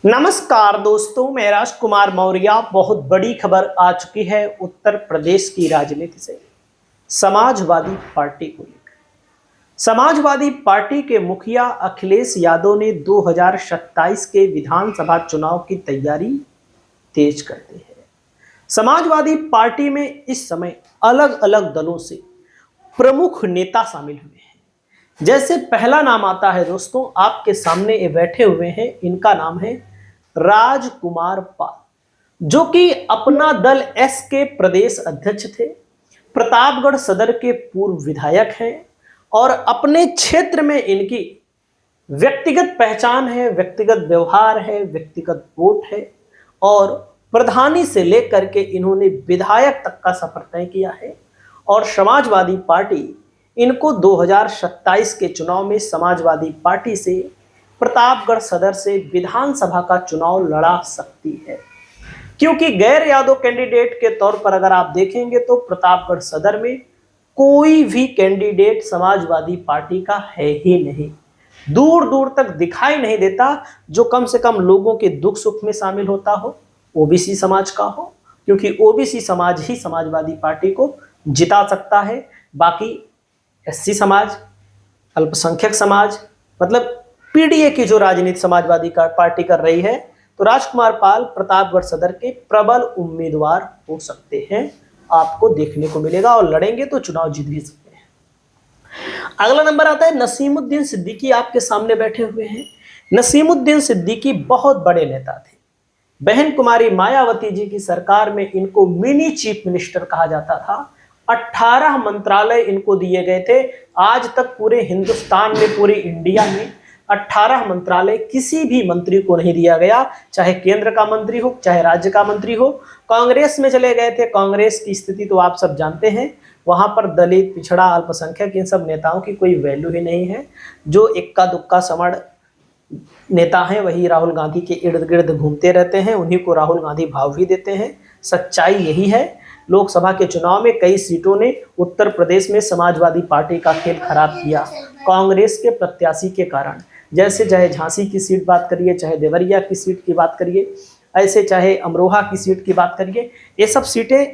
नमस्कार दोस्तों, मैं राजकुमार मौर्य। बहुत बड़ी खबर आ चुकी है उत्तर प्रदेश की राजनीति से, समाजवादी पार्टी को लेकर। समाजवादी पार्टी के मुखिया अखिलेश यादव ने 2027 के विधानसभा चुनाव की तैयारी तेज कर दी है। समाजवादी पार्टी में इस समय अलग अलग दलों से प्रमुख नेता शामिल हुए हैं। जैसे पहला नाम आता है दोस्तों, आपके सामने ये बैठे हुए हैं, इनका नाम है राजकुमार पाल, जो कि अपना दल एस के प्रदेश अध्यक्ष थे, प्रतापगढ़ सदर के पूर्व विधायक हैं और अपने क्षेत्र में इनकी व्यक्तिगत पहचान है, व्यक्तिगत व्यवहार है, व्यक्तिगत वोट है और प्रधानी से लेकर के इन्होंने विधायक तक का सफर तय किया है। और समाजवादी पार्टी इनको 2027 के चुनाव में समाजवादी पार्टी से प्रतापगढ़ सदर से विधानसभा का चुनाव लड़ा सकती है, क्योंकि गैर यादव कैंडिडेट के तौर पर अगर आप देखेंगे तो प्रतापगढ़ सदर में कोई भी कैंडिडेट समाजवादी पार्टी का है ही नहीं, दूर दूर तक दिखाई नहीं देता जो कम से कम लोगों के दुख सुख में शामिल होता हो, ओबीसी समाज का हो, क्योंकि ओबीसी समाज ही समाजवादी पार्टी को जिता सकता है। बाकी एससी समाज, अल्पसंख्यक समाज, मतलब पीडीए की जो राजनीति समाजवादी पार्टी कर रही है, तो राजकुमार पाल प्रतापगढ़ सदर के प्रबल उम्मीदवार हो सकते हैं, आपको देखने को मिलेगा और लड़ेंगे तो चुनाव जीत भी सकते हैं। अगला नंबर आता है नसीमुद्दीन सिद्दीकी, आपके सामने बैठे हुए हैं। नसीमुद्दीन सिद्दीकी बहुत बड़े नेता थे। बहन कुमारी मायावती जी की सरकार में इनको मिनी चीफ मिनिस्टर कहा जाता था। 18 मंत्रालय इनको दिए गए थे। आज तक पूरे हिंदुस्तान में, पूरे इंडिया में 18 मंत्रालय किसी भी मंत्री को नहीं दिया गया, चाहे केंद्र का मंत्री हो, चाहे राज्य का मंत्री हो। कांग्रेस में चले गए थे, कांग्रेस की स्थिति तो आप सब जानते हैं, वहां पर दलित, पिछड़ा, अल्पसंख्यक, इन सब नेताओं की कोई वैल्यू ही नहीं है। जो इक्का दुक्का समड़ नेता हैं वही राहुल गांधी के इर्द गिर्द घूमते रहते हैं, उन्हीं को राहुल गांधी भाव भी देते हैं। सच्चाई यही है। लोकसभा के चुनाव में कई सीटों ने उत्तर प्रदेश में समाजवादी पार्टी का खेल खराब किया कांग्रेस के प्रत्याशी के कारण। जैसे चाहे झांसी की सीट बात करिए, चाहे देवरिया की सीट की बात करिए, ऐसे चाहे अमरोहा की सीट की बात करिए, ये सब सीटें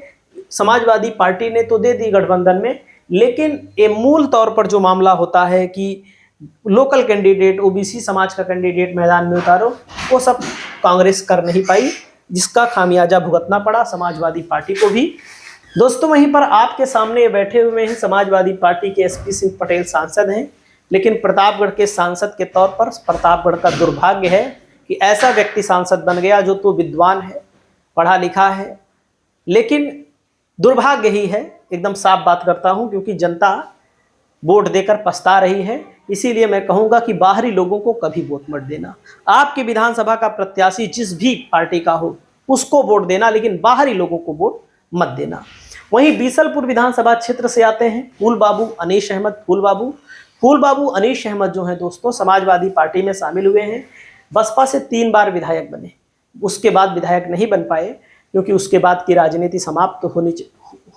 समाजवादी पार्टी ने तो दे दी गठबंधन में, लेकिन ये मूल तौर पर जो मामला होता है कि लोकल कैंडिडेट, ओबीसी समाज का कैंडिडेट मैदान में उतारो, वो सब कांग्रेस कर नहीं पाई, जिसका खामियाजा भुगतना पड़ा समाजवादी पार्टी को भी। दोस्तों, वहीं पर आपके सामने बैठे हुए हैं समाजवादी पार्टी के एसपी सिंह पटेल, सांसद हैं, लेकिन प्रतापगढ़ के सांसद के तौर पर प्रतापगढ़ का दुर्भाग्य है कि ऐसा व्यक्ति सांसद बन गया जो तो विद्वान है, पढ़ा लिखा है, लेकिन दुर्भाग्य ही है, एकदम साफ बात करता हूं, क्योंकि जनता वोट देकर पछता रही है। इसीलिए मैं कहूंगा कि बाहरी लोगों को कभी वोट मत देना। आपकी विधानसभा का प्रत्याशी जिस भी पार्टी का हो उसको वोट देना, लेकिन बाहरी लोगों को वोट मत देना। वहीं बीसलपुर विधानसभा क्षेत्र से आते हैं फूल बाबू अनीश अहमद। फूल बाबू अनीश अहमद जो हैं दोस्तों, समाजवादी पार्टी में शामिल हुए हैं। बसपा से 3 बार विधायक बने, उसके बाद विधायक नहीं बन पाए, क्योंकि उसके बाद की राजनीति समाप्त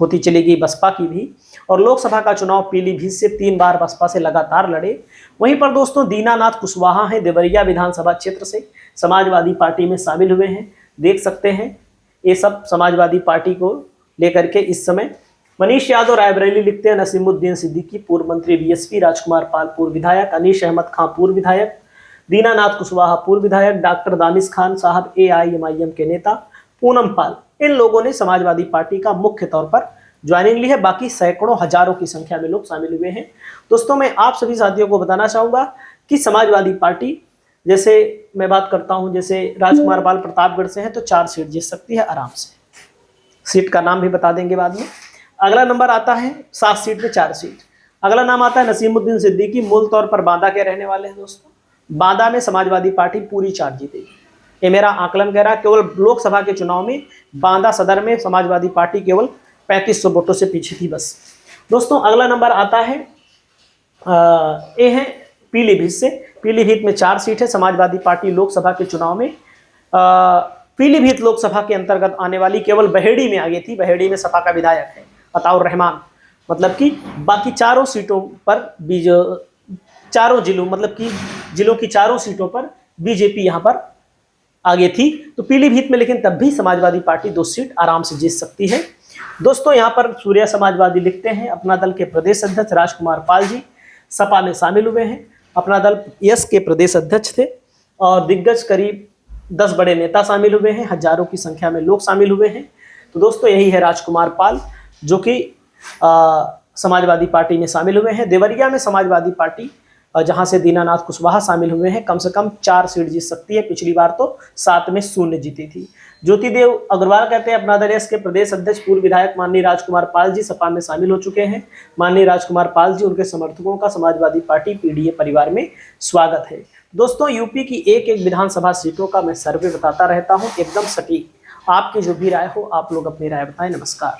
होती चली गई बसपा की भी। और लोकसभा का चुनाव पीलीभीत से 3 बार बसपा से लगातार लड़े। वहीं पर दोस्तों दीनानाथ कुशवाहा हैं, देवरिया विधानसभा क्षेत्र से समाजवादी पार्टी में शामिल हुए हैं। देख सकते हैं ये सब समाजवादी पार्टी को लेकर के इस समय। मनीष यादव रायबरेली लिखते हैं नसीमुद्दीन सिद्दीकी पूर्व मंत्री बीएसपी, राजकुमार पाल पूर्व विधायक, अनीश अहमद खां पूर्व विधायक, दीनानाथ कुशवाहा पूर्व विधायक, डॉक्टर दानिश खान साहब एआईएमआईएम के नेता, पूनम पाल, इन लोगों ने समाजवादी पार्टी का मुख्य तौर पर ज्वाइनिंग ली है। बाकी सैकड़ों हजारों की संख्या में लोग शामिल हुए हैं। दोस्तों, मैं आप सभी साथियों को बताना चाहूंगा कि समाजवादी पार्टी, जैसे मैं बात करता हूं, जैसे राजकुमार पाल प्रतापगढ़ से हैं तो 4 सीट जीत सकती है आराम से। सीट का नाम भी बता देंगे बाद में। अगला नंबर आता है 7 सीट में 4 सीट। अगला नाम आता है नसीमुद्दीन सिद्दीकी, मूल तौर पर बांदा के रहने वाले हैं दोस्तों। बांदा में समाजवादी पार्टी पूरी 4 जीतेगी, ये मेरा आकलन कह रहा है। केवल लोकसभा के चुनाव में बांदा सदर में समाजवादी पार्टी केवल 3500 वोटों से पीछे थी बस। दोस्तों, अगला नंबर आता है ये है पीलीभीत से। पीलीभीत में 4 सीट है। समाजवादी पार्टी लोकसभा के चुनाव में पीलीभीत लोकसभा के अंतर्गत आने वाली केवल बहेड़ी में आगे थी। बहेड़ी में सपा का विधायक है अताउर रहमान, मतलब कि बाकी चारों सीटों पर चारों जिलों, मतलब कि जिलों की चारों सीटों पर बीजेपी यहाँ पर आगे थी तो पीलीभीत में, लेकिन तब भी समाजवादी पार्टी 2 सीट आराम से जीत सकती है। दोस्तों यहाँ पर सूर्या समाजवादी लिखते हैं अपना दल के प्रदेश अध्यक्ष राजकुमार पाल जी सपा में शामिल हुए हैं। अपना दल यस के प्रदेश अध्यक्ष थे और दिग्गज करीब 10 बड़े नेता शामिल हुए हैं, हजारों की संख्या में लोग शामिल हुए हैं। तो दोस्तों यही है राजकुमार पाल जो कि समाजवादी पार्टी में शामिल हुए हैं। देवरिया में समाजवादी पार्टी जहां से दीनानाथ कुशवाहा शामिल हुए हैं, कम से कम 4 सीट जीत सकती है। पिछली बार तो 7 में 0 जीती थी। ज्योतिदेव अग्रवाल कहते हैं अपना दल यस के प्रदेश अध्यक्ष पूर्व विधायक माननीय राजकुमार पाल जी सपा में शामिल हो चुके हैं। माननीय राजकुमार पाल जी, उनके समर्थकों का समाजवादी पार्टी पीडीए परिवार में स्वागत है। दोस्तों यूपी की एक एक विधानसभा सीटों का मैं सर्वे बताता रहता हूं, एकदम सटीक। आपकी जो भी राय हो आप लोग अपनी राय बताएं। नमस्कार।